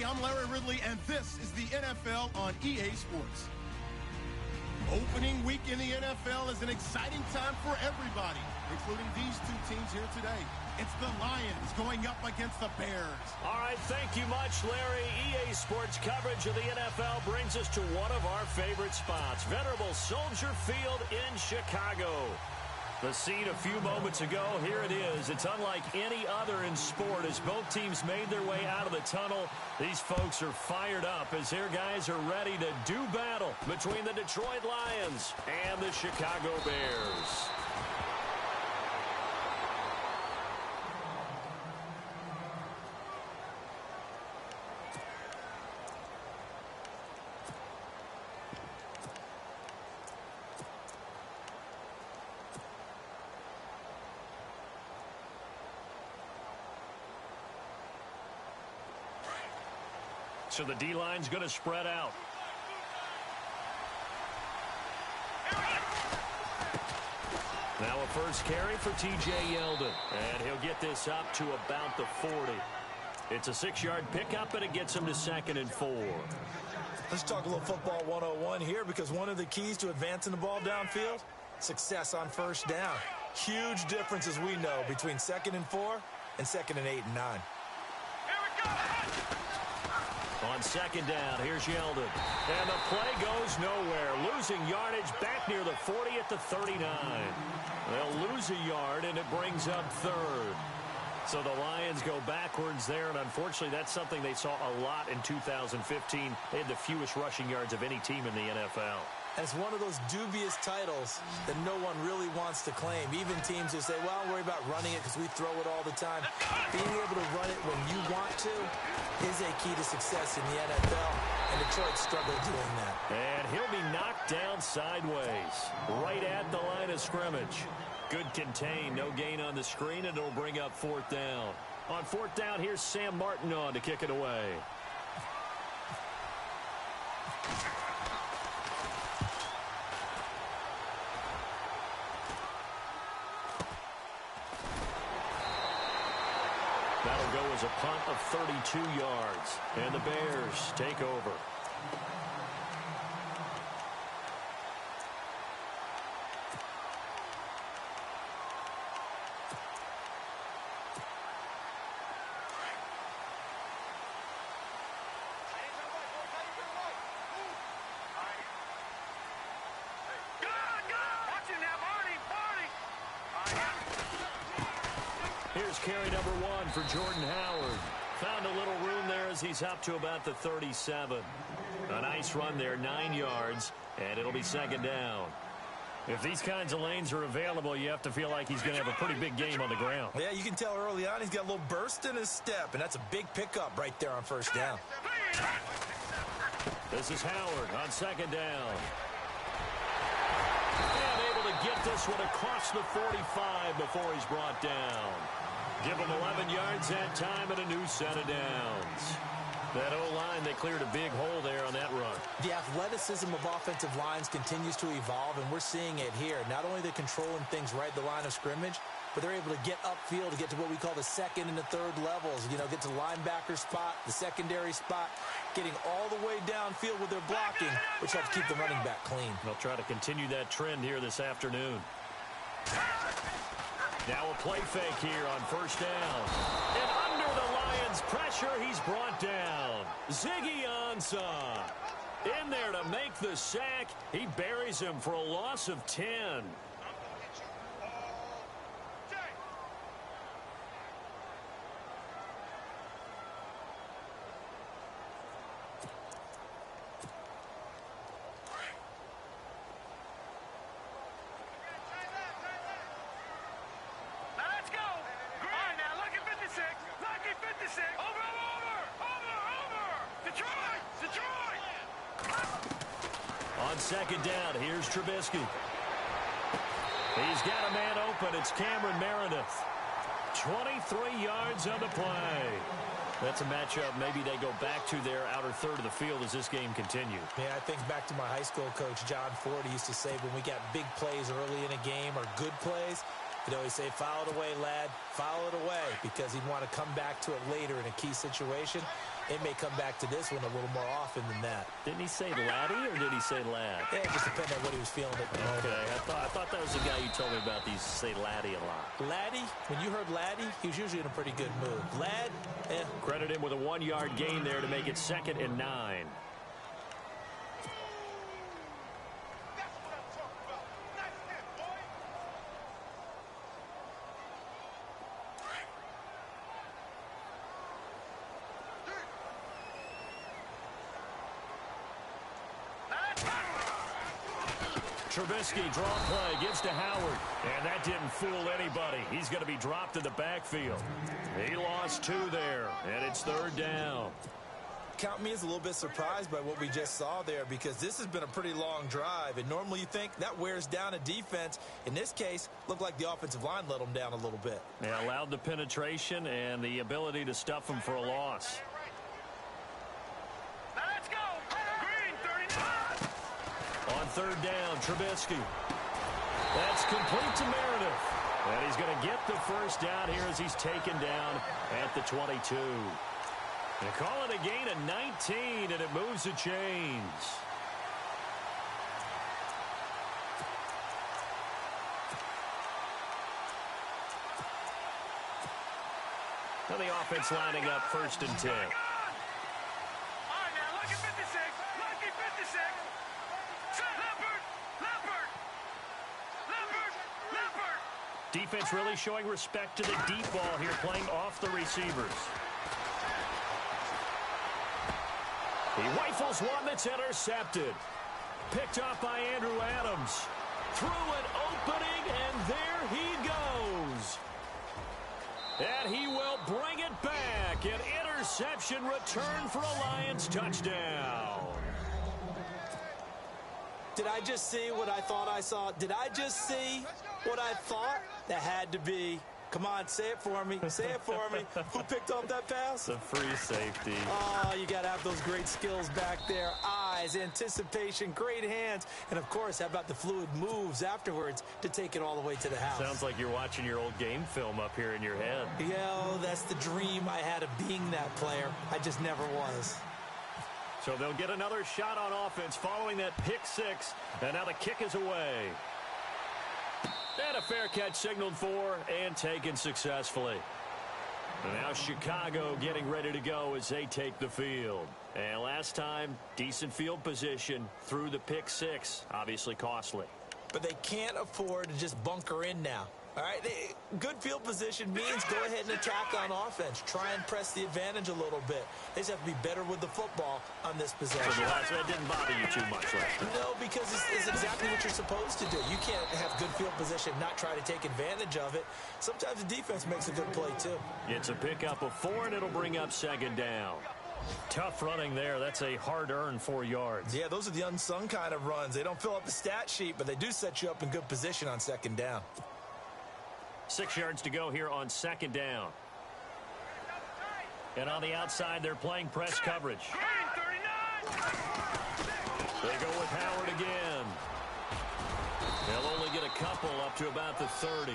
Hey, I'm Larry Ridley, and this is the NFL on EA Sports. Opening week in the NFL is an exciting time for everybody, including these two teams here today. It's the Lions going up against the Bears. All right, thank you much, Larry. EA Sports coverage of the NFL brings us to one of our favorite spots, venerable Soldier Field in Chicago. The scene a few moments ago, here it is. It's unlike any other in sport as both teams made their way out of the tunnel. These folks are fired up as their guys are ready to do battle between the Detroit Lions and the Chicago Bears. So the D-line's going to spread out. Now a first carry for T.J. Yeldon. And he'll get this up to about the 40. It's a 6-yard pickup, and it gets him to 2nd and 4. Let's talk a little football 101 here, because one of the keys to advancing the ball downfield, success on first down. Huge difference, as we know, between 2nd and 4 and 2nd and 8 and 9. Here we go! On 2nd down, here's Yeldon. And the play goes nowhere. Losing yardage back near the 40 at the 39. They'll lose a yard, and it brings up 3rd. So the Lions go backwards there, and unfortunately that's something they saw a lot in 2015. They had the fewest rushing yards of any team in the NFL. And it's one of those dubious titles that no one really wants to claim. Even teams who say, well, I'll worry about running it because we throw it all the time. Being able to run it when you want to is a key to success in the NFL, and Detroit struggled doing that. And he'll be knocked down sideways, right at the line of scrimmage. Good contain, no gain on the screen, and it'll bring up 4th down. On 4th down, here's Sam Martin on to kick it away. That'll go as a punt of 32 yards, and the Bears take over. Here's carry number 1 for Jordan Howard. Found a little room there as he's up to about the 37. A nice run there, 9 yards, and it'll be 2nd down. If these kinds of lanes are available, you have to feel like he's going to have a pretty big game on the ground. Yeah, you can tell early on he's got a little burst in his step, and that's a big pickup right there on 1st down. This is Howard on 2nd down. And able to get this one across the 45 before he's brought down. Give him 11 yards that time and a new set of downs. That O-line, they cleared a big hole there on that run. The athleticism of offensive lines continues to evolve, and we're seeing it here. Not only they're controlling things right at the line of scrimmage, but they're able to get upfield to get to what we call the 2nd and the 3rd levels. You know, get to linebacker spot, the secondary spot, getting all the way downfield with their blocking, which helps keep the running back clean. They'll try to continue that trend here this afternoon. Now a play fake here on 1st down. And under the Lions' pressure, he's brought down. Ziggy Ansah in there to make the sack. He buries him for a loss of 10. On 2nd down, here's Trubisky. He's got a man open. It's Cameron Meredith. 23 yards on the play. That's a matchup maybe they go back to their outer third of the field as this game continues. Yeah, I think back to my high school coach, John Ford. He used to say when we got big plays early in a game or good plays, he'd always say, foul it away, lad, foul it away, because he'd want to come back to it later in a key situation. they may come back to this one a little more often than that. Didn't he say laddie or did he say lad? Yeah, it just depended on what he was feeling at the moment. Okay, I thought that was the guy you told me about. These say laddie a lot. Laddie, when you heard laddie, he was usually in a pretty good mood. Lad, Credit him with a 1-yard gain there to make it 2nd and 9. Trubisky, draw play, gives to Howard. And that didn't fool anybody. He's going to be dropped in the backfield. He lost 2 there, and it's 3rd down. Count me as a little bit surprised by what we just saw there, because this has been a pretty long drive, and normally you think that wears down a defense. In this case, looked like the offensive line let them down a little bit. They allowed the penetration and the ability to stuff them for a loss. Let's go! Green, 39! On 3rd down, Trubisky. That's complete to Meredith. And he's going to get the 1st down here as he's taken down at the 22. They call it a gain of 19, and it moves the chains. Now the offense lining up 1st and 10. All right, now, lucky 56. Lucky 56. Leopard. Defense really showing respect to the deep ball here, playing off the receivers. He rifles one that's intercepted. Picked off by Andrew Adams. Through an opening, and there he goes. And he will bring it back. An interception return for a Lions touchdown. Did I just see what I thought I saw? Did I just see what I thought? That had to be. Come on, say it for me. Say it for me. Who picked off that pass? The free safety. Oh, you got to have those great skills back there. Eyes, anticipation, great hands. And, of course, how about the fluid moves afterwards to take it all the way to the house? Sounds like you're watching your old game film up here in your head. Yeah, oh, that's the dream I had of being that player. I just never was. So they'll get another shot on offense following that pick 6. And now the kick is away. And a fair catch signaled for and taken successfully. And now Chicago getting ready to go as they take the field. And last time, decent field position through the pick 6. Obviously costly. But they can't afford to just bunker in now. All right, good field position means go ahead and attack on offense. Try and press the advantage a little bit. They just have to be better with the football on this possession. So that didn't bother you too much last time. No, because it's exactly what you're supposed to do. You can't have good field position, not try to take advantage of it. Sometimes the defense makes a good play, too. It's a pickup of 4, and it'll bring up 2nd down. Tough running there. That's a hard-earned 4 yards. Yeah, those are the unsung kind of runs. They don't fill up the stat sheet, but they do set you up in good position on 2nd down. 6 yards to go here on 2nd down. And on the outside, they're playing press coverage. They go with Howard again. They'll only get a couple up to about the 30.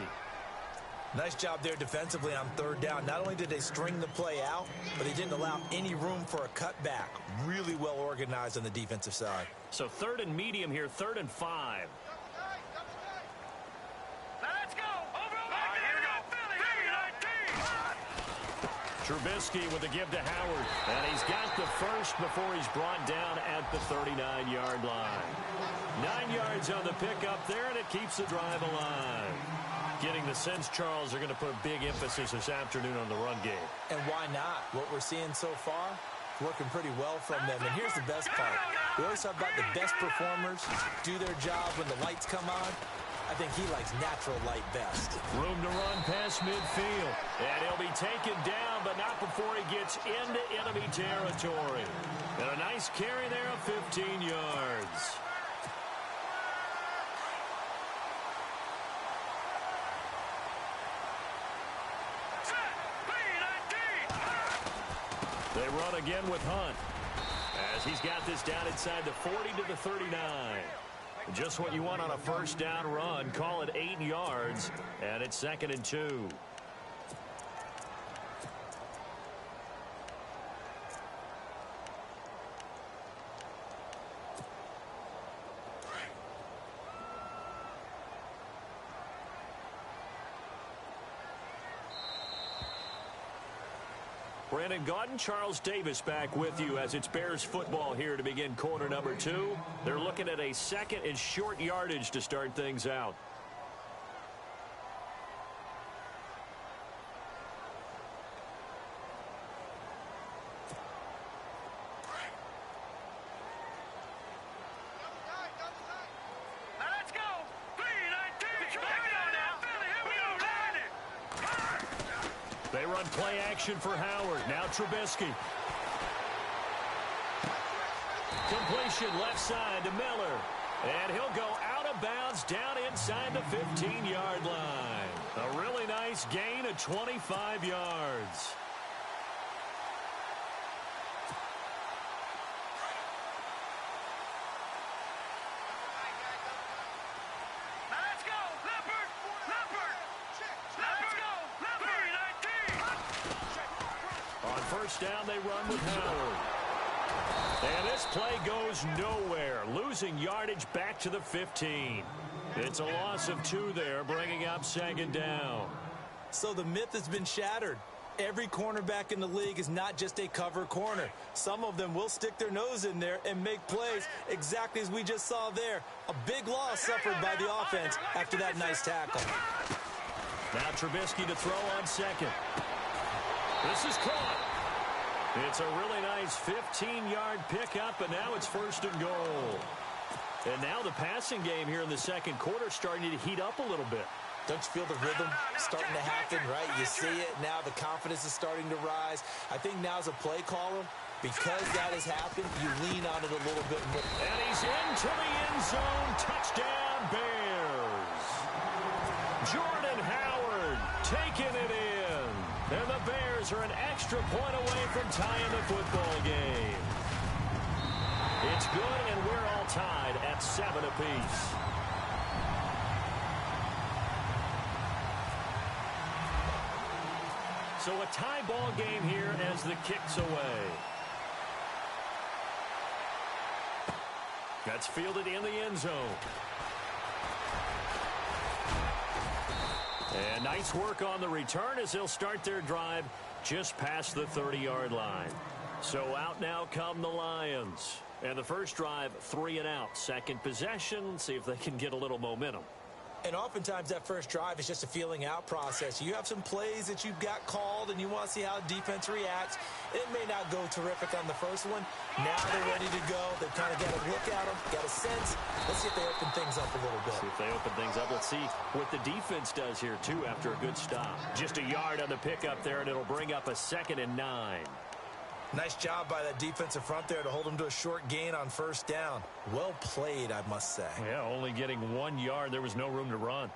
Nice job there defensively on 3rd down. Not only did they string the play out, but they didn't allow any room for a cutback. Really well organized on the defensive side. So 3rd and medium here, 3rd and 5. Trubisky with a give to Howard. And he's got the 1st before he's brought down at the 39-yard line. 9 yards on the pickup there, and it keeps the drive alive. Getting the sense, Charles, are going to put a big emphasis this afternoon on the run game. And why not? What we're seeing so far, working pretty well from them. And here's the best part. We always talk about the best performers do their job when the lights come on. I think he likes natural light best. Room to run past midfield. And he'll be taken down, but not before he gets into enemy territory. And a nice carry there of 15 yards. They run again with Hunt, as he's got this down inside the 40 to the 39. Just what you want on a 1st down run. Call it 8 yards, and it's 2nd and 2. Brandon Gaudin, Charles Davis back with you as it's Bears football here to begin quarter number 2. They're looking at a second and short yardage to start things out. They run play action for Howard. Now Trubisky. Completion left side to Miller. And he'll go out of bounds down inside the 15-yard line. A really nice gain of 25 yards. First down, they run with Howard. And this play goes nowhere, losing yardage back to the 15. It's a loss of 2 there, bringing up second down. So the myth has been shattered. Every cornerback in the league is not just a cover corner. Some of them will stick their nose in there and make plays exactly as we just saw there. A big loss suffered by the offense after that nice tackle. Now Trubisky to throw on second. This is caught. It's a really nice 15-yard pickup, and now it's first and goal. And now the passing game here in the second quarter starting to heat up a little bit. Don't you feel the rhythm starting to happen, right? You see it now. The confidence is starting to rise. I think now's a play caller. Because that has happened, you lean on it a little bit more. And he's into the end zone. Touchdown, Bears. Jordan Howard taking it in. And the Bears are an extra point away from tying the football game. It's good, and we're all tied at 7 apiece. So a tie ball game here as the kick's away. That's fielded in the end zone. And nice work on the return as they'll start their drive just past the 30-yard line. So out now come the Lions. And the first drive, 3 and out. Second possession, see if they can get a little momentum. And oftentimes that first drive is just a feeling out process. You have some plays that you've got called and you want to see how defense reacts. It may not go terrific on the first one. Now they're ready to go. They've kind of got a look at them, got a sense. Let's see if they open things up a little bit. See if they open things up. Let's see what the defense does here, too, after a good stop. Just a yard on the pickup there, and it'll bring up a 2nd and 9. Nice job by that defensive front there to hold them to a short gain on first down. Well played, I must say. Yeah, only getting 1 yard. There was no room to run.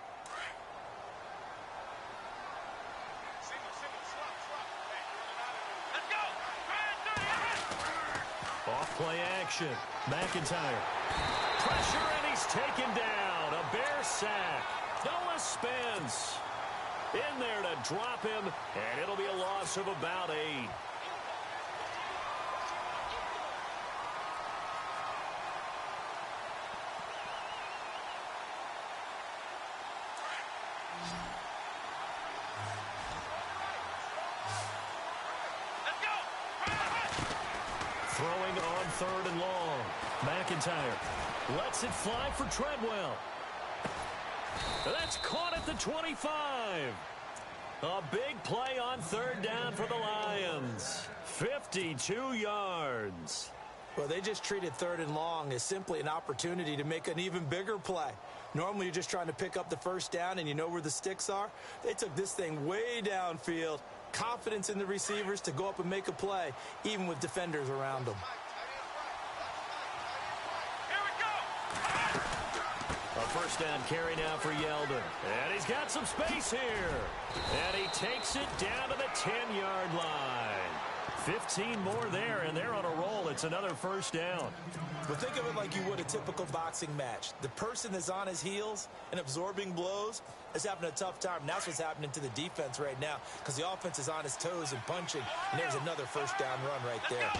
Off play action. McIntyre. Pressure, and he's taken down. A Bear sack. Noah Spence in there to drop him, and it'll be a loss of about 8. Throwing on 3rd and long. McIntyre lets it fly for Treadwell. That's caught at the 25. A big play on 3rd down for the Lions. 52 yards. Well, they just treated 3rd and long as simply an opportunity to make an even bigger play. Normally, you're just trying to pick up the first down and you know where the sticks are. They took this thing way downfield. Confidence in the receivers to go up and make a play, even with defenders around them. Here we go. A first down carry now for Yeldon. And he's got some space here. And he takes it down to the 10-yard line. 15 more there, and they're on a roll. It's another first down. But think of it like you would a typical boxing match. The person that's on his heels and absorbing blows is having a tough time. And that's what's happening to the defense right now because the offense is on his toes and punching. And there's another first down run right there.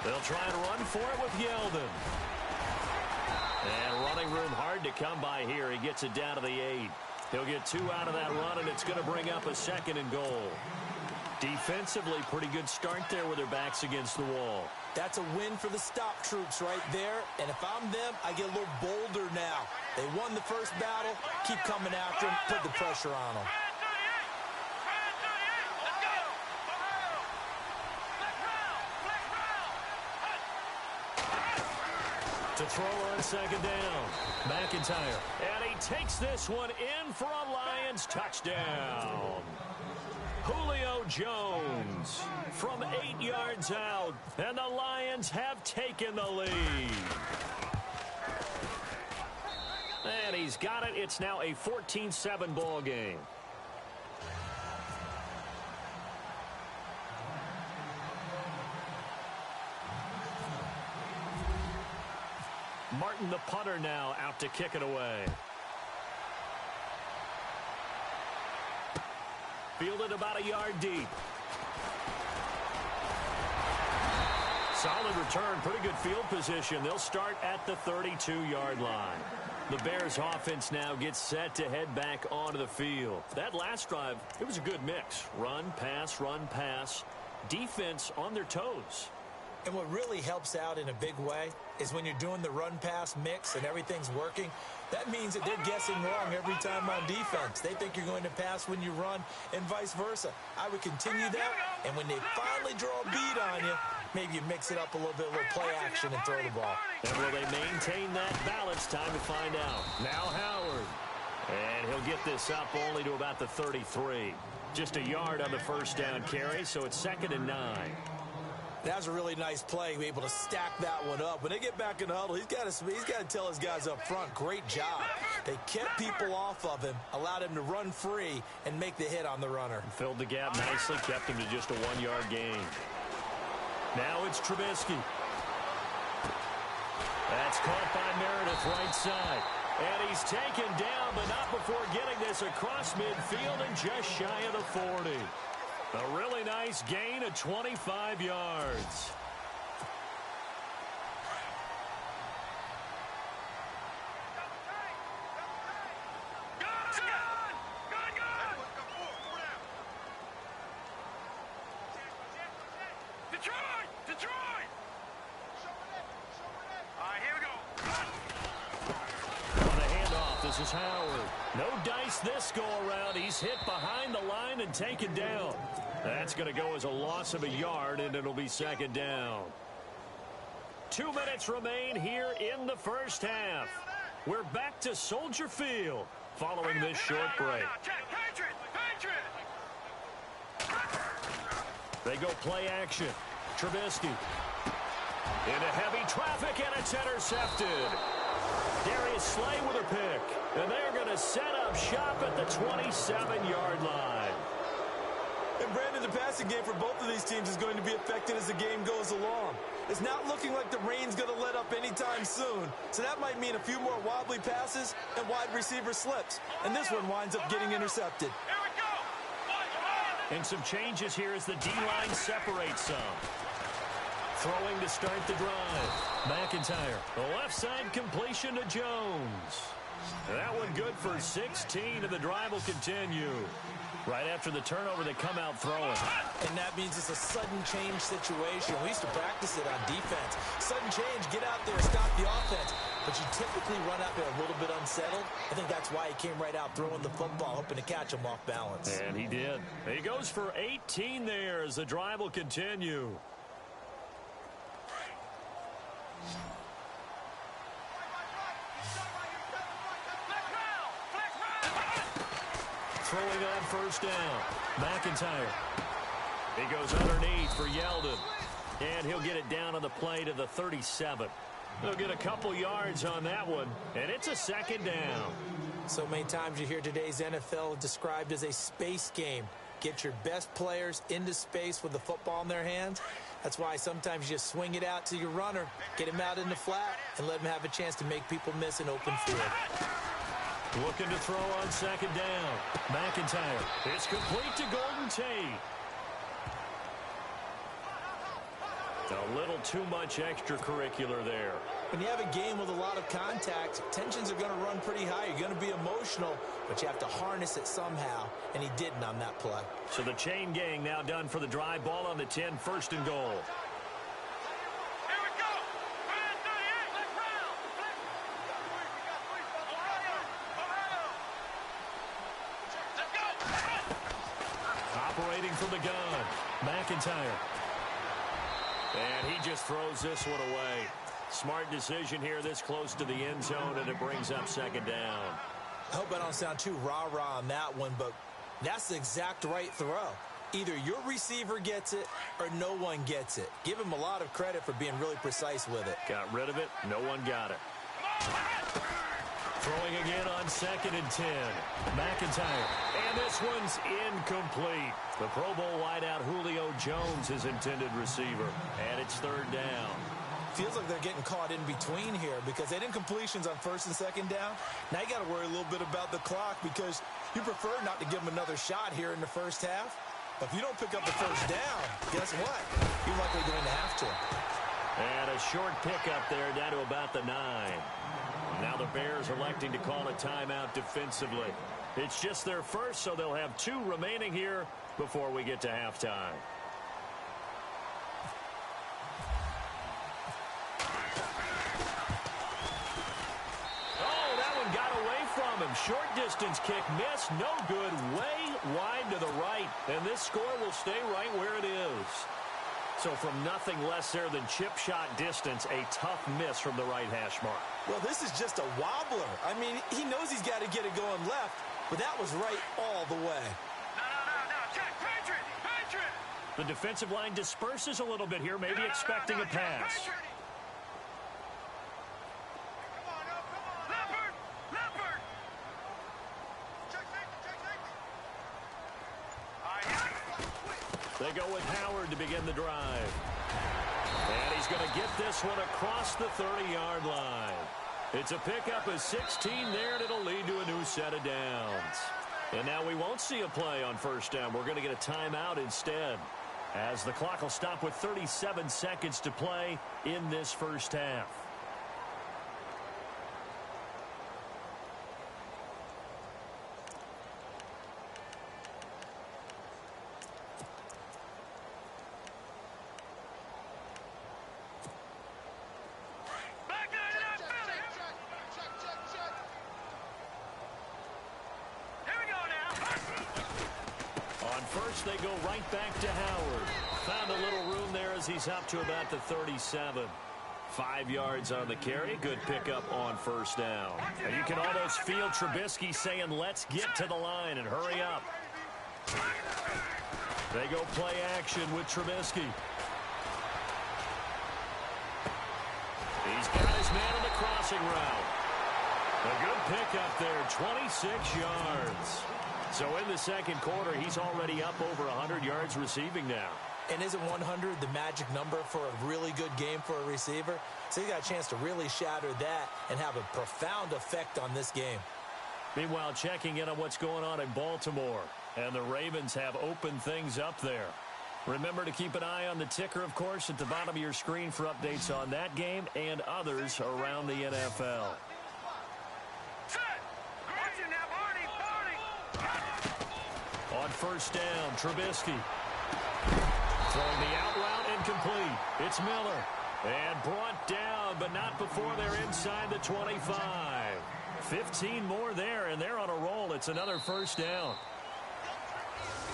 They'll try and run for it with Yeldon. And running room hard to come by here. He gets it down to the 8. He'll get 2 out of that run, and it's going to bring up a 2nd and goal. Defensively, pretty good start there with their backs against the wall. That's a win for the stop troops right there. And if I'm them, I get a little bolder now. They won the first battle. Keep coming after them. Put the pressure on them. To throw on second down, McIntyre. And he takes this one in for a Lions touchdown. Julio Jones from 8 yards out, and the Lions have taken the lead. And he's got it. It's now a 14-7 ball game. Martin, the punter, now out to kick it away. Fielded about a yard deep. Solid return, pretty good field position. They'll start at the 32-yard line. The Bears offense now gets set to head back onto the field. That last drive, it was a good mix. Run, pass, defense on their toes. And what really helps out in a big way is when you're doing the run-pass mix and everything's working, that means that they're guessing wrong every time on defense. They think you're going to pass when you run and vice versa. I would continue that, and when they finally draw a beat on you, maybe you mix it up a little bit, a little play action, and throw the ball. And will they maintain that balance? Time to find out. Now Howard. And he'll get this up only to about the 33. Just a yard on the first down carry, so it's 2nd and 9. That was a really nice play, be able to stack that one up. When they get back in the huddle, he's got to tell his guys up front, great job. They kept people off of him, allowed him to run free, and make the hit on the runner. Filled the gap nicely, kept him to just a 1-yard gain. Now it's Trubisky. That's caught by Meredith right side. And he's taken down, but not before getting this across midfield and just shy of the 40. A really nice gain of 25 yards. Detroit! All right, here we go. On the handoff, this is Howard. No dice this go-around. He's hit behind the line and taken down. That's going to go as a loss of a yard, and it'll be 2nd down. 2 minutes remain here in the first half. We're back to Soldier Field following this short break. They go play action. Trubisky. Into heavy traffic, and it's intercepted. Darius Slay with a pick. And they're going to set up shop at the 27-yard line. And Brandon, the passing game for both of these teams is going to be affected as the game goes along. It's not looking like the rain's going to let up anytime soon. So that might mean a few more wobbly passes and wide receiver slips. And this one winds up getting intercepted. And some changes here as the D-line separates some. Throwing to start the drive. McIntyre, the left side completion to Jones. That one good for 16, and the drive will continue. Right after the turnover, they come out throwing. And that means it's a sudden change situation. We used to practice it on defense. Sudden change, get out there, stop the offense. But you typically run out there a little bit unsettled. I think that's why he came right out throwing the football, hoping to catch him off balance. And he did. He goes for 18 there as the drive will continue. Throwing on first down. McIntyre. He goes underneath for Yeldon. And he'll get it down on the play to the 37. He'll get a couple yards on that one, and it's a 2nd down. So many times you hear today's NFL described as a space game. Get your best players into space with the football in their hands. That's why sometimes you just swing it out to your runner, get him out in the flat, and let him have a chance to make people miss an open field. Looking to throw on 2nd down. McIntyre. It's complete to Golden Tate. A little too much extracurricular there. When you have a game with a lot of contact, tensions are going to run pretty high. You're going to be emotional, but you have to harness it somehow, and he didn't on that play. So the chain gang now done for the drive. Ball on the 10, first and goal. Here we go. 38. Let's round. Let's go. Operating from the gun, McIntyre. And he just throws this one away. Smart decision here this close to the end zone, and it brings up second down. I hope I don't sound too rah-rah on that one, but that's the exact right throw. Either your receiver gets it or no one gets it. Give him a lot of credit for being really precise with it. Got rid of it. No one got it. Throwing again on 2nd and 10. McIntyre. And this one's incomplete. The Pro Bowl wideout Julio Jones is intended receiver. And it's third down. Feels like they're getting caught in between here because they didn't completions on 1st and 2nd down. Now you got to worry a little bit about the clock because you prefer not to give them another shot here in the first half. But if you don't pick up the first down, guess what? You're likely going to have to. And a short pickup there down to about the 9. Now the Bears electing to call a timeout defensively. It's just their first, so they'll have 2 remaining here before we get to halftime. Oh, that one got away from him. Short distance kick missed. No good. Way wide to the right. And this score will stay right where it is. So from nothing less there than chip shot distance, a tough miss from the right hash mark. Well, this is just a wobbler. I mean, he knows he's got to get it going left, but that was right all the way. No. Check. Patriot. The defensive line disperses a little bit here, maybe expecting a pass. Come on. Leopard. Check safety. They go with Howard to begin the drive. And he's going to get this one across the 30-yard line. It's a pickup of 16 there, and it'll lead to a new set of downs. And now we won't see a play on first down. We're going to get a timeout instead, as the clock will stop with 37 seconds to play in this first half. They go right back to Howard. Found a little room there as he's up to about the 37. 5 yards on the carry. Good pickup on first down. And you can almost feel Trubisky saying, let's get to the line and hurry up. They go play action with Trubisky. He's got his man on the crossing route. A good pickup there, 26 yards. So in the second quarter, he's already up over 100 yards receiving now. And isn't 100 the magic number for a really good game for a receiver? So he got a chance to really shatter that and have a profound effect on this game. Meanwhile, checking in on what's going on in Baltimore. And the Ravens have opened things up there. Remember to keep an eye on the ticker, of course, at the bottom of your screen for updates on that game and others around the NFL. On first down, Trubisky. Throwing the out route incomplete. It's Miller. And brought down, but not before they're inside the 25. 15 more there, and they're on a roll. It's another first down.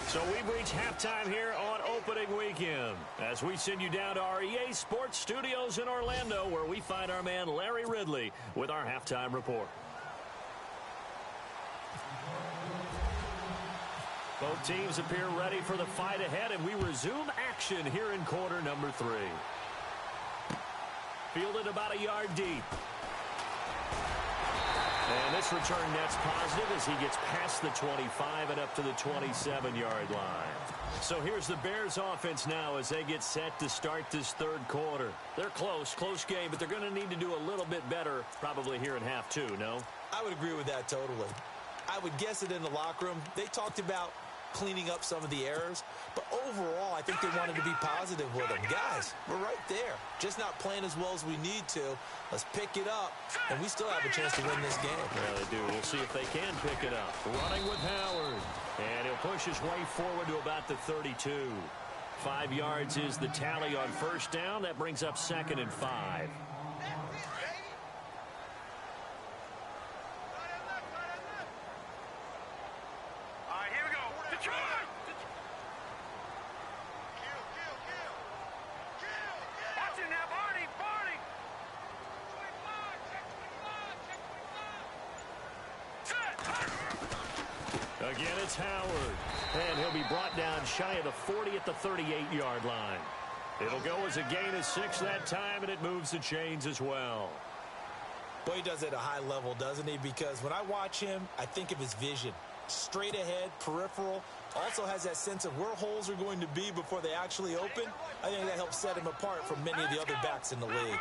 So we've reached halftime here on opening weekend as we send you down to our EA Sports Studios in Orlando, where we find our man Larry Ridley with our halftime report. Both teams appear ready for the fight ahead, and we resume action here in quarter number 3. Fielded about a yard deep. And this return net's positive as he gets past the 25 and up to the 27-yard line. So here's the Bears offense now as they get set to start this third quarter. They're close game, but they're going to need to do a little bit better probably here in half 2, no? I would agree with that totally. I would guess it in the locker room. They talked about cleaning up some of the errors. But overall, I think they wanted to be positive with him. Guys, we're right there. Just not playing as well as we need to. Let's pick it up, and we still have a chance to win this game. Yeah, they do. We'll see if they can pick it up. Running with Howard. And he'll push his way forward to about the 32. 5 yards is the tally on first down. That brings up 2nd and 5. Again, it's Howard. And he'll be brought down shy of the 40 at the 38-yard line. It'll go as a gain of 6 that time, and it moves the chains as well. Boy, he does it at a high level, doesn't he? Because when I watch him, I think of his vision. Straight ahead, peripheral. Also has that sense of where holes are going to be before they actually open. I think that helps set him apart from many of the other backs in the league.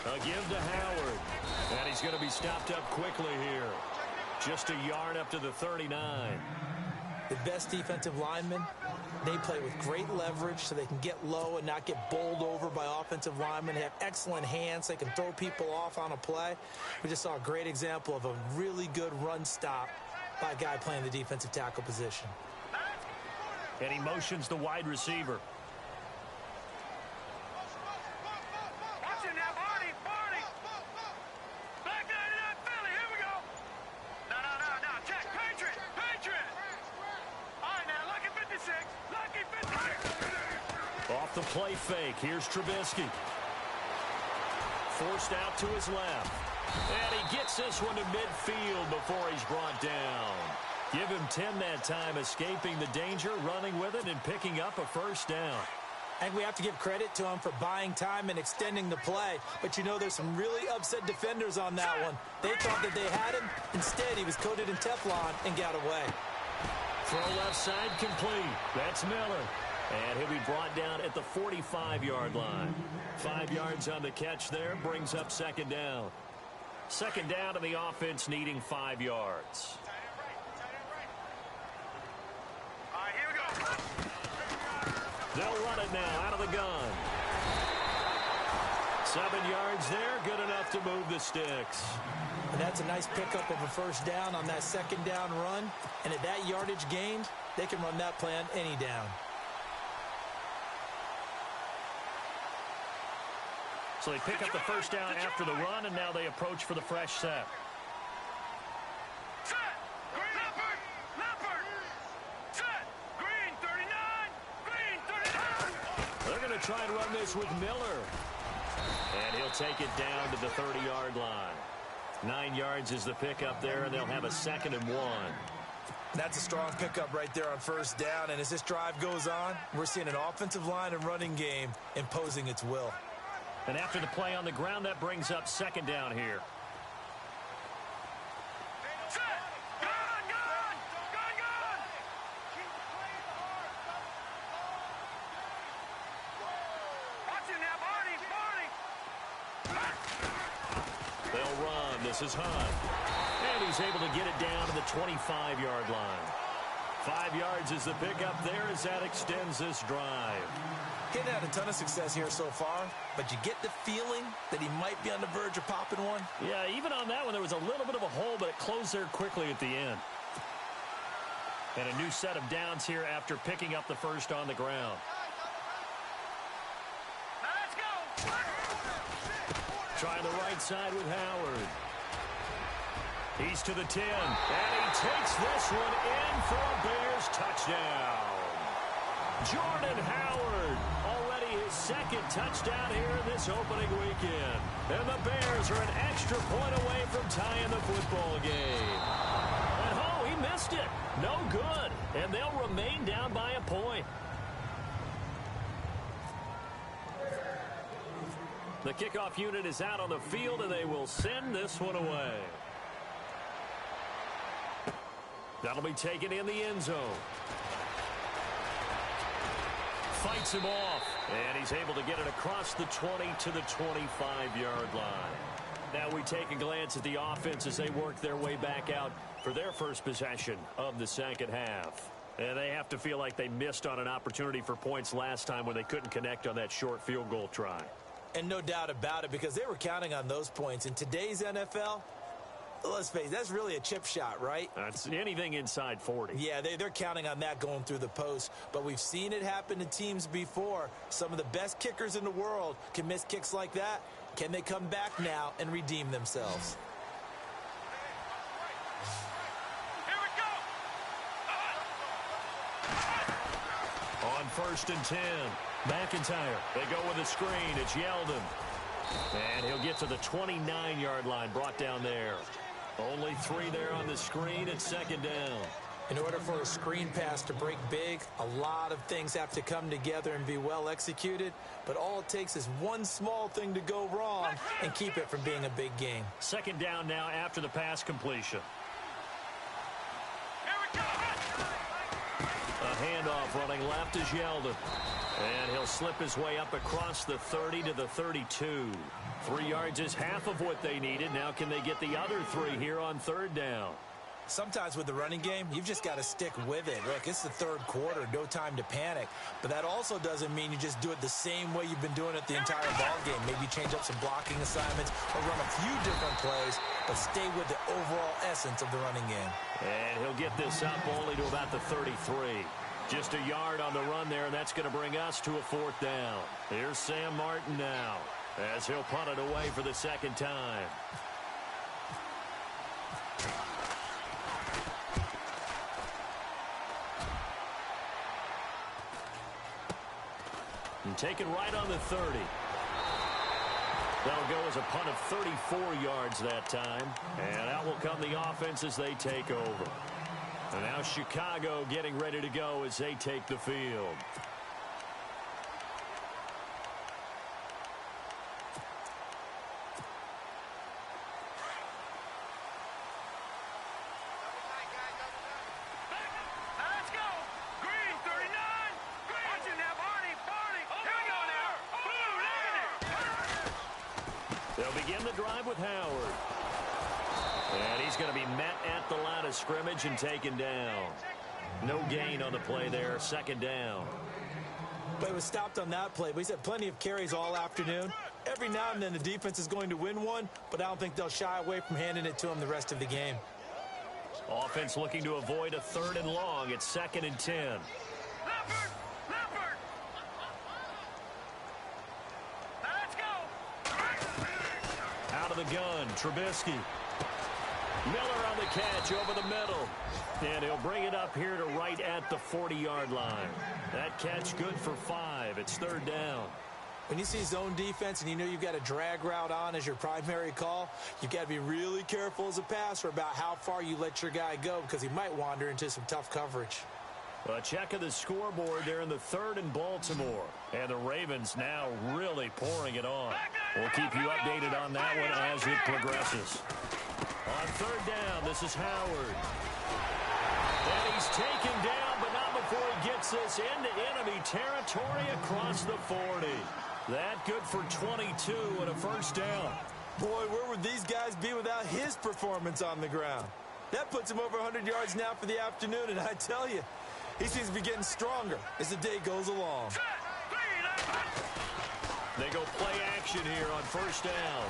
A give to Howard. And he's going to be stopped up quickly here. Just a yard up to the 39. The best defensive linemen, they play with great leverage so they can get low and not get bowled over by offensive linemen. They have excellent hands. They can throw people off on a play. We just saw a great example of a really good run stop by a guy playing the defensive tackle position. And he motions the wide receiver. Off the play fake. Here's Trubisky. Forced out to his left. And he gets this one to midfield before he's brought down. Give him 10 that time, escaping the danger, running with it, and picking up a first down. And we have to give credit to him for buying time and extending the play. But, you know, there's some really upset defenders on that one. They thought that they had him. Instead, he was coated in Teflon and got away. Throw left side complete. That's Miller. And he'll be brought down at the 45-yard line. 5 yards on the catch there brings up 2nd down. 2nd down, and the offense needing 5 yards. All right, here we go. They'll run it now out of the gun. 7 yards there, good enough to move the sticks. And that's a nice pickup of a first down on that 2nd down run. And at that yardage gained, they can run that play on any down. So they pick up the first down after the run, and now they approach for the fresh set. Set. Green. Leopard. Set. Green 39. Green 39. They're going to try and run this with Miller. And he'll take it down to the 30-yard line. 9 yards is the pickup there, and they'll have a 2nd and 1. That's a strong pickup right there on first down. And as this drive goes on, we're seeing an offensive line and running game imposing its will. And after the play on the ground, that brings up 2nd down here. Set. Gun. Watch it now, Barney. They'll run. This is Hunt. And he's able to get it down to the 25-yard line. 5 yards is the pickup there as that extends this drive. He's had a ton of success here so far, but you get the feeling that he might be on the verge of popping one. Yeah, even on that one, there was a little bit of a hole, but it closed there quickly at the end. And a new set of downs here after picking up the first on the ground. Now let's go. Trying the right side with Howard. He's to the 10, and he takes this one in for a Bears touchdown. Jordan Howard, already his 2nd touchdown here in this opening weekend. And the Bears are an extra point away from tying the football game. And oh, he missed it. No good. And they'll remain down by a point. The kickoff unit is out on the field, and they will send this one away. That'll be taken in the end zone. fights him off. And he's able to get it across the 20 to the 25-yard line. Now we take a glance at the offense as they work their way back out for their first possession of the second half. And they have to feel like they missed on an opportunity for points last time when they couldn't connect on that short field goal try. And no doubt about it, because they were counting on those points. In today's NFL, let's face it, that's really a chip shot, right? That's anything inside 40. Yeah, they're counting on that going through the post. But we've seen it happen to teams before. Some of the best kickers in the world can miss kicks like that. Can they come back now and redeem themselves? Here we go. On 1st and 10, McIntyre. They go with a screen. It's Yeldon. And he'll get to the 29-yard line, brought down there. Only 3 there on the screen at second down. In order for a screen pass to break big, a lot of things have to come together and be well executed. But all it takes is one small thing to go wrong and keep it from being a big game. Second down now after the pass completion. Here we go. A handoff running left is Yeldon. And he'll slip his way up across the 30 to the 32. 3 yards is half of what they needed. Now can they get the other 3 here on 3rd down? Sometimes with the running game, you've just got to stick with it. Look, it's the 3rd quarter, no time to panic. But that also doesn't mean you just do it the same way you've been doing it the entire ball game. Maybe change up some blocking assignments or run a few different plays, but stay with the overall essence of the running game. And he'll get this up only to about the 33. Just a yard on the run there, and that's going to bring us to a 4th down. Here's Sam Martin now as he'll punt it away for the second time. And taken right on the 30. That'll go as a punt of 34 yards that time. And out will come the offense as they take over. And now Chicago getting ready to go as they take the field. Let's go. Green, 39. Green. Watch it now, Barney. Here we go now. Blue, They'll begin the drive with Howard. And he's going to be met at the line of scrimmage and taken down. No gain on the play there. Second down. But he was stopped on that play. But he's had plenty of carries all afternoon. Every now and then the defense is going to win one, but I don't think they'll shy away from handing it to him the rest of the game. Offense looking to avoid a 3rd and long. It's 2nd and 10. Leopard. Let's go. Out of the gun, Trubisky. Miller on the catch over the middle. And he'll bring it up here to right at the 40-yard line. That catch good for 5. It's 3rd down. When you see zone defense and you know you've got a drag route on as your primary call, you've got to be really careful as a passer about how far you let your guy go because he might wander into some tough coverage. A check of the scoreboard there in the 3rd in Baltimore. And the Ravens now really pouring it on. We'll keep you updated on that one as it progresses. On 3rd down, this is Howard. And he's taken down, but not before he gets this into enemy territory across the 40. That good for 22 and a 1st down. Boy, where would these guys be without his performance on the ground? That puts him over 100 yards now for the afternoon, and I tell you, he seems to be getting stronger as the day goes along. They go play action here on 1st down.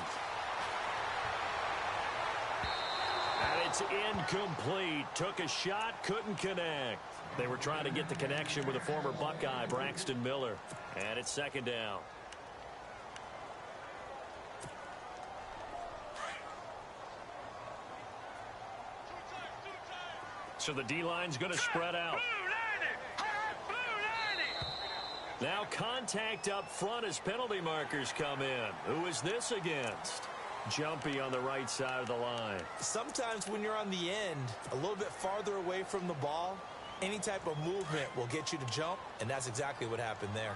And it's incomplete. Took a shot, couldn't connect. They were trying to get the connection with a former Buckeye, Braxton Miller. And it's 2nd down. So the D-line's going to spread out. Now contact up front as penalty markers come in. Who is this against? Jumpy on the right side of the line. Sometimes when you're on the end, a little bit farther away from the ball, any type of movement will get you to jump, and that's exactly what happened there.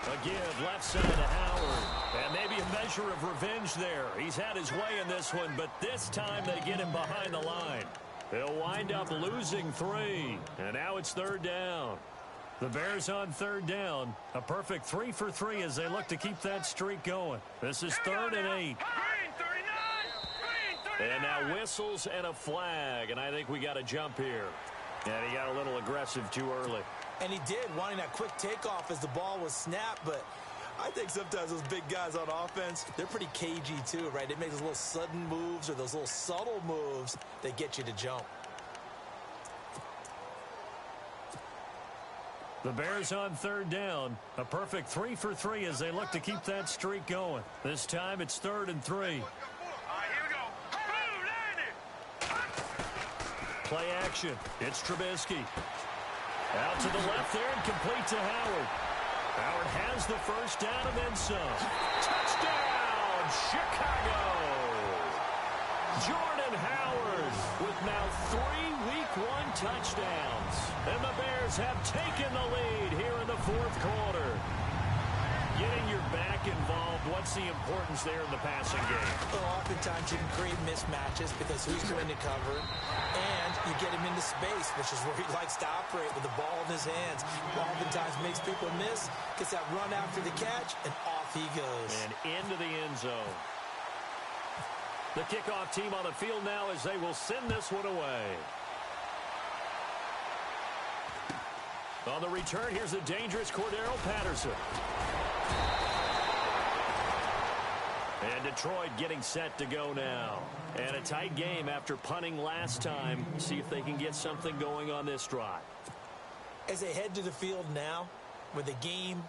A give left side to Howard. And maybe a measure of revenge there. He's had his way in this one, but this time they get him behind the line. He'll wind up losing 3, and now it's 3rd down. The Bears on 3rd down. A perfect 3 for 3 as they look to keep that streak going. This is 3rd and 8. And now whistles and a flag, and I think we got a jump here. And he got a little aggressive too early. And he did, wanting that quick takeoff as the ball was snapped, but I think sometimes those big guys on offense, they're pretty cagey too, right? They make those little sudden moves or those little subtle moves that get you to jump. The Bears on 3rd down. A perfect 3 for 3 as they look to keep that streak going. This time it's 3rd and 3. Play action. It's Trubisky. Out to the left there and complete to Howard. Howard has the first down and then some. Touchdown, Chicago! Jordan Howard with now 3 Week 1 touchdowns. And the Bears have taken the lead here in the 4th quarter. Getting your back involved, what's the importance there in the passing game? Well, oftentimes you can create mismatches because who's going to cover it, and you get him into space, which is where he likes to operate with the ball in his hands. Oftentimes makes people miss, gets that run after the catch, and off he goes. And into the end zone. The kickoff team on the field now as they will send this one away. On the return, here's the dangerous Cordero Patterson. And Detroit getting set to go now. And a tight game after punting last time. See if they can get something going on this drive. As they head to the field now, with the game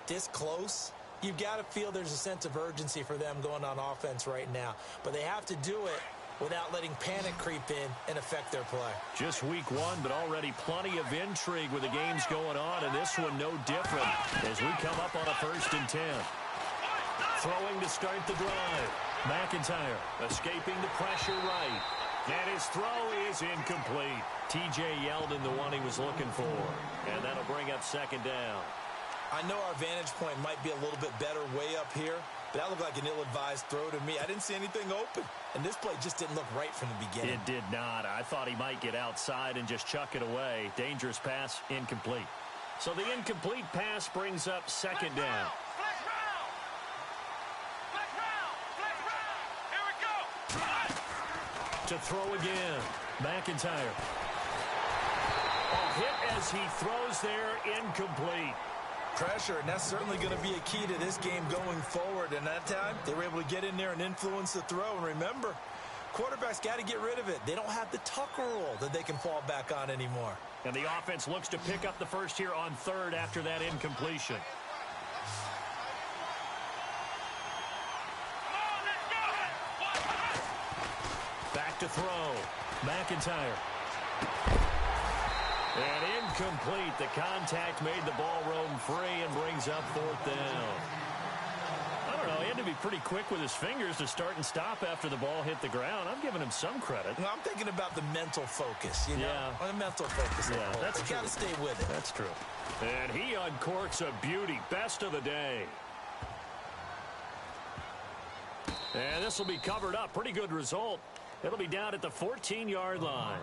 this close, you've got to feel there's a sense of urgency for them going on offense right now. But they have to do it without letting panic creep in and affect their play. Just week 1, but already plenty of intrigue with the games going on, and this one no different as we come up on a 1st and 10. Throwing to start the drive. McIntyre escaping the pressure right. And his throw is incomplete. T.J. Yeldon, the one he was looking for. And that'll bring up 2nd down. I know our vantage point might be a little bit better way up here, but that looked like an ill-advised throw to me. I didn't see anything open, and this play just didn't look right from the beginning. It did not. I thought he might get outside and just chuck it away. Dangerous pass, incomplete. So the incomplete pass brings up 2nd down. To throw again. McIntyre. A hit as he throws there, incomplete. Pressure, and that's certainly going to be a key to this game going forward. And that time, they were able to get in there and influence the throw. And remember, quarterbacks got to get rid of it. They don't have the Tucker rule that they can fall back on anymore. And the offense looks to pick up the first here on 3rd after that incompletion. Back to throw. McIntyre. And incomplete. The contact made the ball roam free and brings up 4th down. I don't know. He had to be pretty quick with his fingers to start and stop after the ball hit the ground. I'm giving him some credit. Well, I'm thinking about the mental focus, you know? Yeah. The mental focus. Yeah, that's true. You got to stay with it. That's true. And he uncorks a beauty. Best of the day. And this will be covered up. Pretty good result. It'll be down at the 14-yard line.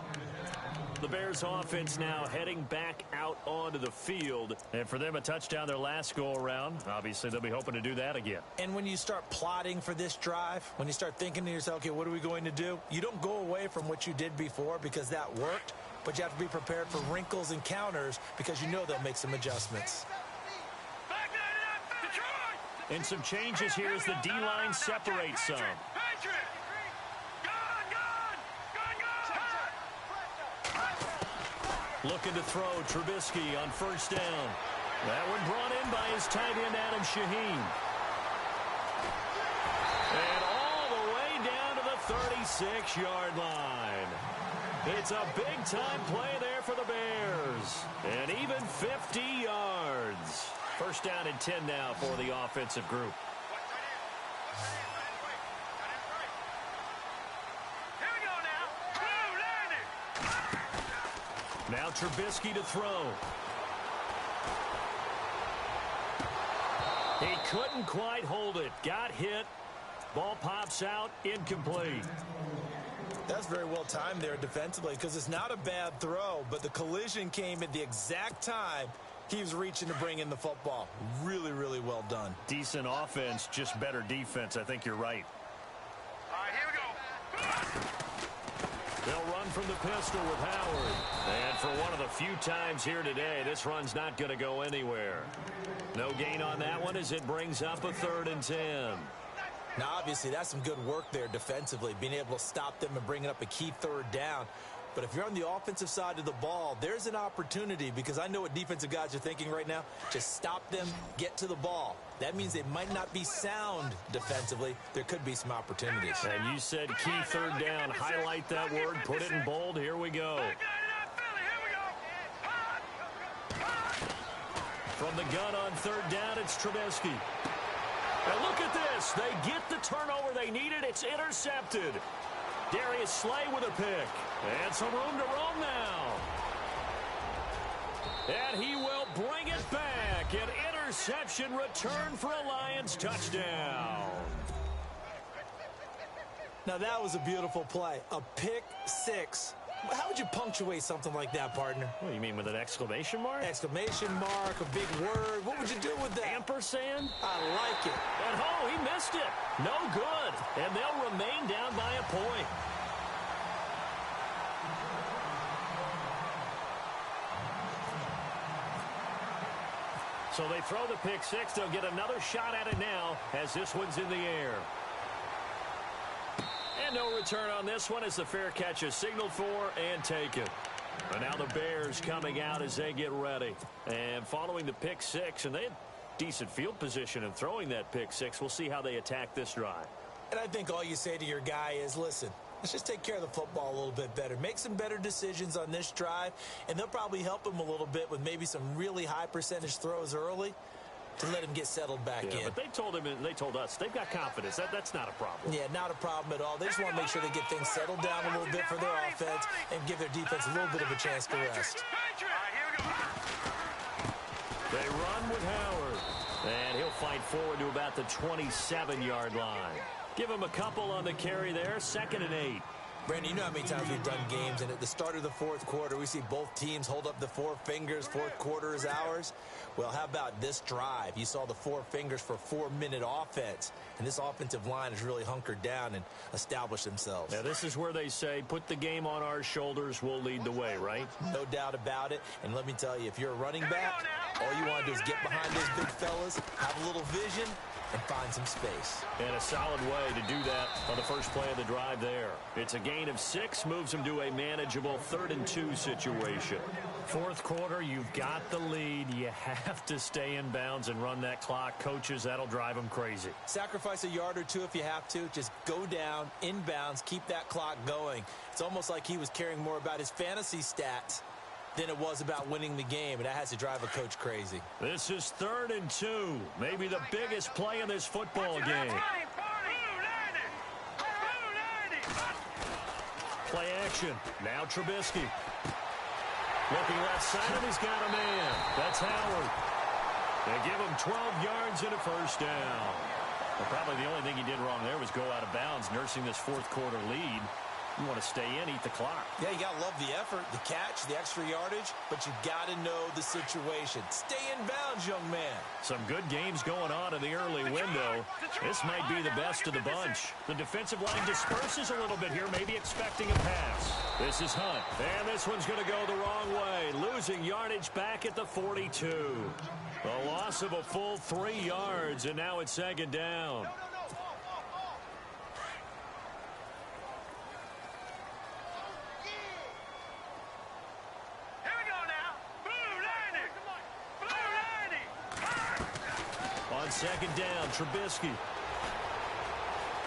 The Bears offense now heading back out onto the field. And for them, a touchdown their last go-around. Obviously, they'll be hoping to do that again. And when you start plotting for this drive, when you start thinking to yourself, okay, what are we going to do? You don't go away from what you did before because that worked, but you have to be prepared for wrinkles and counters because you know they'll make some adjustments. And some changes here as the D-line separates some. Looking to throw, Trubisky on 1st down. That one brought in by his tight end, Adam Shaheen. And all the way down to the 36-yard line. It's a big-time play there for the Bears. And even 50 yards. 1st down and 10 now for the offensive group. Now Trubisky to throw. He couldn't quite hold it. Got hit. Ball pops out. Incomplete. That's very well timed there defensively because it's not a bad throw, but the collision came at the exact time he was reaching to bring in the football. Really, really well done. Decent offense, just better defense. I think you're right. All right, here we go. They'll run from the pistol with Howard. And for one of the few times here today, this run's not going to go anywhere. No gain on that one as it brings up a 3rd and 10. Now, obviously, that's some good work there defensively, being able to stop them and bringing up a key 3rd down. But if you're on the offensive side of the ball, there's an opportunity because I know what defensive guys are thinking right now. Just stop them, get to the ball. That means they might not be sound defensively. There could be some opportunities. And you said key 3rd down. Highlight that word. Put it in bold. Here we go. From the gun on 3rd down, it's Trubisky. And look at this. They get the turnover they needed. It's intercepted. Darius Slay with a pick. And some room to roam now. And he will bring it back. An interception return for a Lions touchdown. Now, that was a beautiful play. A pick 6. How would you punctuate something like that, partner? What do you mean, with an exclamation mark? Exclamation mark, a big word. What would you do with that? Ampersand? I like it. And oh, he missed it. No good. And they'll remain down by a point. So they throw the pick 6. They'll get another shot at it now as this one's in the air. And no return on this one as the fair catch is signaled for and taken. And now the Bears coming out as they get ready. And following the pick 6, and they had decent field position in throwing that pick 6. We'll see how they attack this drive. And I think all you say to your guy is, listen, let's just take care of the football a little bit better. Make some better decisions on this drive, and they'll probably help him a little bit with maybe some really high percentage throws early to let him get settled back in. But they told him, and they told us, they've got confidence. That's not a problem. Yeah, not a problem at all. They just want to make sure they get things settled down a little bit for their offense and give their defense a little bit of a chance to rest. They run with Howard, and he'll fight forward to about the 27-yard line. Give him a couple on the carry there, 2nd and 8. Brandon, you know how many times we've done games, and at the start of the 4th quarter, we see both teams hold up the 4 fingers, 4th quarter is ours. Well, how about this drive? You saw the 4 fingers for 4-minute offense, and this offensive line has really hunkered down and established themselves. Now, this is where they say, put the game on our shoulders, we'll lead the way, right? No doubt about it, and let me tell you, if you're a running back, all you want to do is get behind those big fellas, have a little vision, and find some space. And a solid way to do that on the first play of the drive there. It's a gain of 6, moves them to a manageable 3rd and 2 situation. 4th quarter, you've got the lead. You have to stay in bounds and run that clock. Coaches, that'll drive them crazy. Sacrifice a yard or 2 if you have to. Just go down, in bounds, keep that clock going. It's almost like he was caring more about his fantasy stats than it was about winning the game, and that has to drive a coach crazy. This is 3rd and 2, maybe the biggest play in this football game. Play action. Now Trubisky. Looking left side, and he's got a man. That's Howard. They give him 12 yards and a 1st down. Well, probably the only thing he did wrong there was go out of bounds, nursing this 4th quarter lead. You want to stay in, eat the clock. Yeah, you got to love the effort, the catch, the extra yardage, but you got to know the situation. Stay in bounds, young man. Some good games going on in the early window. This might be the best of the bunch. The defensive line disperses a little bit here, maybe expecting a pass. This is Hunt, and this one's going to go the wrong way, losing yardage back at the 42. A loss of a full 3 yards, and now it's 2nd down. On 2nd down, Trubisky.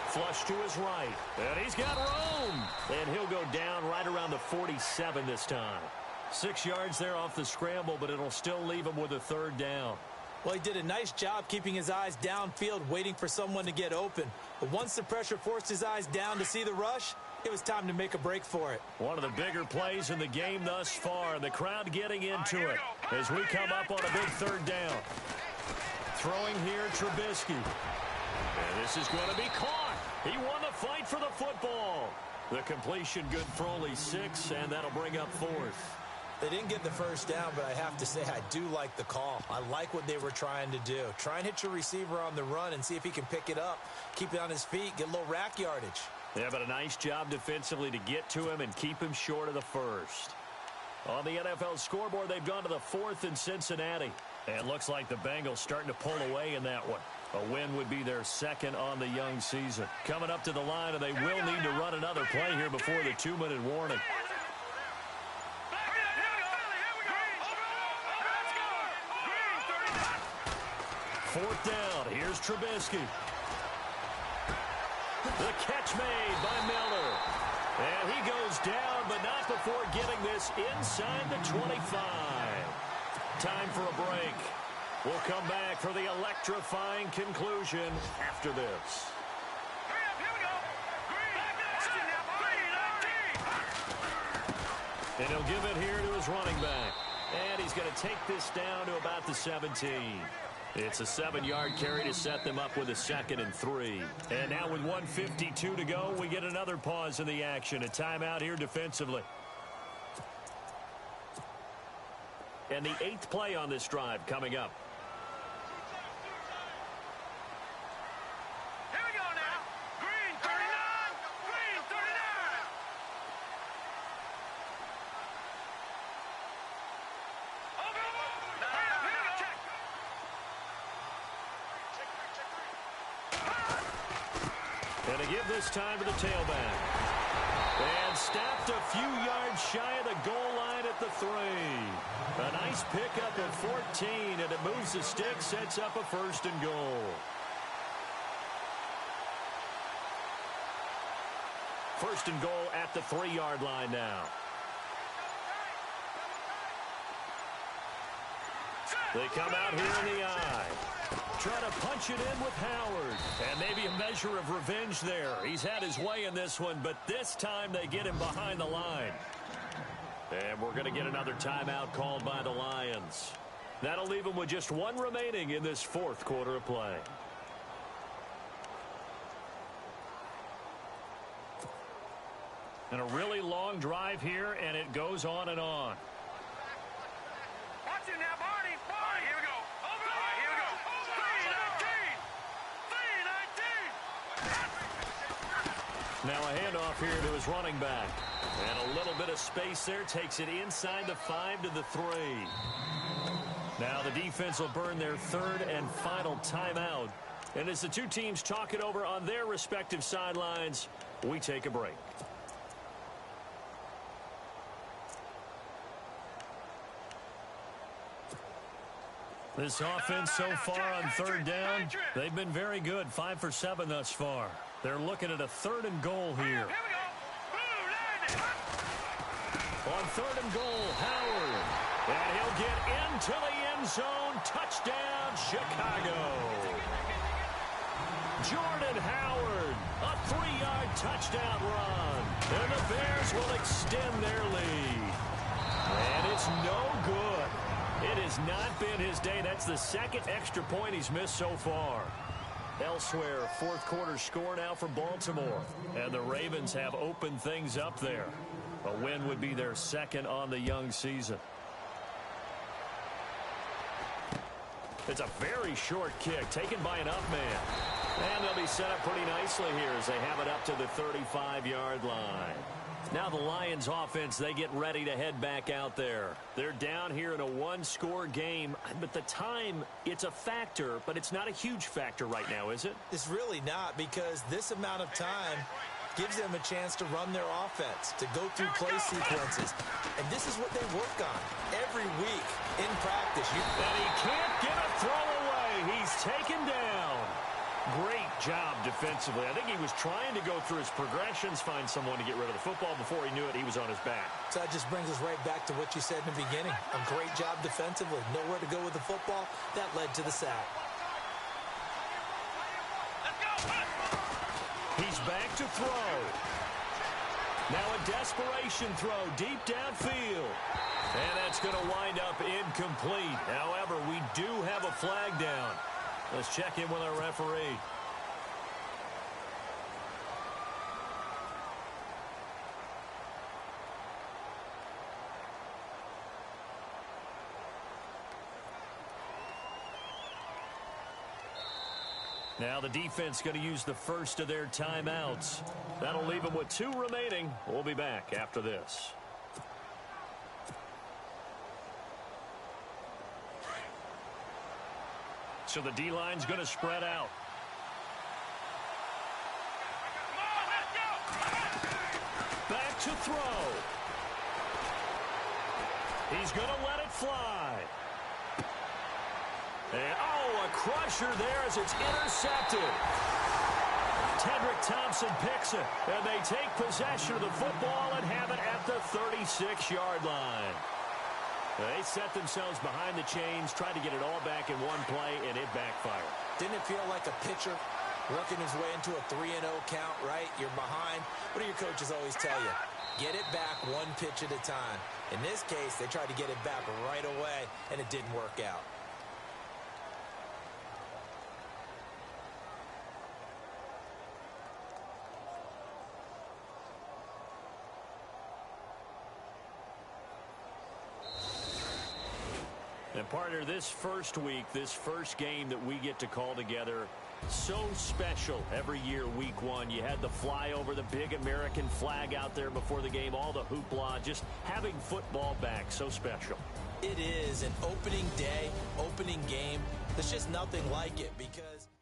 Flush to his right. And he's got room. And he'll go down right around the 47 this time. 6 yards there off the scramble, but it'll still leave him with a 3rd down. Well, he did a nice job keeping his eyes downfield, waiting for someone to get open. But once the pressure forced his eyes down to see the rush, it was time to make a break for it. One of the bigger plays in the game thus far. The crowd getting into it as we come up on a big 3rd down. Throwing here, Trubisky. And this is going to be caught. He won the fight for the football. The completion good for only 6, and that'll bring up 4th. They didn't get the first down, but I have to say I do like the call. I like what they were trying to do. Try and hit your receiver on the run and see if he can pick it up, keep it on his feet, get a little rack yardage. Yeah, but a nice job defensively to get to him and keep him short of the first. On the NFL scoreboard, they've gone to the 4th in Cincinnati. And it looks like the Bengals starting to pull away in that one. A win would be their 2nd on the young season. Coming up to the line, and they will need to run another play here before the 2-minute warning. 4th down. Here's Trubisky. The catch made by Miller. And he goes down, but not before getting this inside the 25. Time for a break. We'll come back for the electrifying conclusion after this. And he'll give it here to his running back. And he's going to take this down to about the 17. It's a 7-yard carry to set them up with a 2nd and 3. And now with 1:52 to go, we get another pause in the action. A timeout here defensively. And the 8th play on this drive coming up. Here we go now. Green 39. Green 39. And to give this time to the tailback. And stopped a few yards shy of the goal line at the 3. A nice pickup of 14, and it moves the stick, sets up a 1st and goal. 1st and goal at the 3-yard line now. They come out here in the eye. Trying to punch it in with Howard. And maybe a measure of revenge there. He's had his way in this one, but this time they get him behind the line. And we're going to get another timeout called by the Lions. That'll leave them with just 1 remaining in this 4th quarter of play. And a really long drive here, and it goes on and on. Watch it now, Barney. Barney. Here we go. Over. Here we go. 3-19. 3-19. Now a handoff here to his running back. And a little bit of space there. Takes it inside the 5 to the 3. Now the defense will burn their 3rd and final timeout. And as the two teams talk it over on their respective sidelines, we take a break. This offense so far on 3rd down, they've been very good. 5 for 7 thus far. They're looking at a 3rd and goal here. On 3rd and goal, Howard. And he'll get into the end zone. Touchdown, Chicago. Jordan Howard, a 3-yard touchdown run. And the Bears will extend their lead. And it's no good. It has not been his day. That's the 2nd extra point he's missed so far. Elsewhere, 4th quarter score now for Baltimore. And the Ravens have opened things up there. A win would be their 2nd on the young season. It's a very short kick taken by an up man. And they'll be set up pretty nicely here as they have it up to the 35-yard line. Now the Lions offense, they get ready to head back out there. They're down here in a 1-score game, but the time, it's a factor, but it's not a huge factor right now, is it? It's really not, because this amount of time gives them a chance to run their offense, to go through play sequences. And this is what they work on every week in practice. And he can't get a throw away. He's taken down. Great job defensively. I think he was trying to go through his progressions, find someone to get rid of the football. Before he knew it, he was on his back. So that just brings us right back to what you said in the beginning. A great job defensively. Nowhere to go with the football. That led to the sack. He's back to throw. Now a desperation throw deep downfield. And that's going to wind up incomplete. However, we do have a flag down. Let's check in with our referee. Now the defense going to use the first of their timeouts. That'll leave them with 2 remaining. We'll be back after this. So the D-line's going to spread out. Back to throw. He's going to let it fly. And, a crusher there as it's intercepted. Tedrick Thompson picks it, and they take possession of the football and have it at the 36-yard line. They set themselves behind the chains, tried to get it all back in one play, and it backfired. Didn't it feel like a pitcher working his way into a 3-0 count, right? You're behind. What do your coaches always tell you? Get it back one pitch at a time. In this case, they tried to get it back right away, and it didn't work out. And partner, this first week, this first game that we get to call together, so special every year, week 1. You had the flyover, the big American flag out there before the game, all the hoopla, just having football back, so special. It is an opening day, opening game. There's just nothing like it because...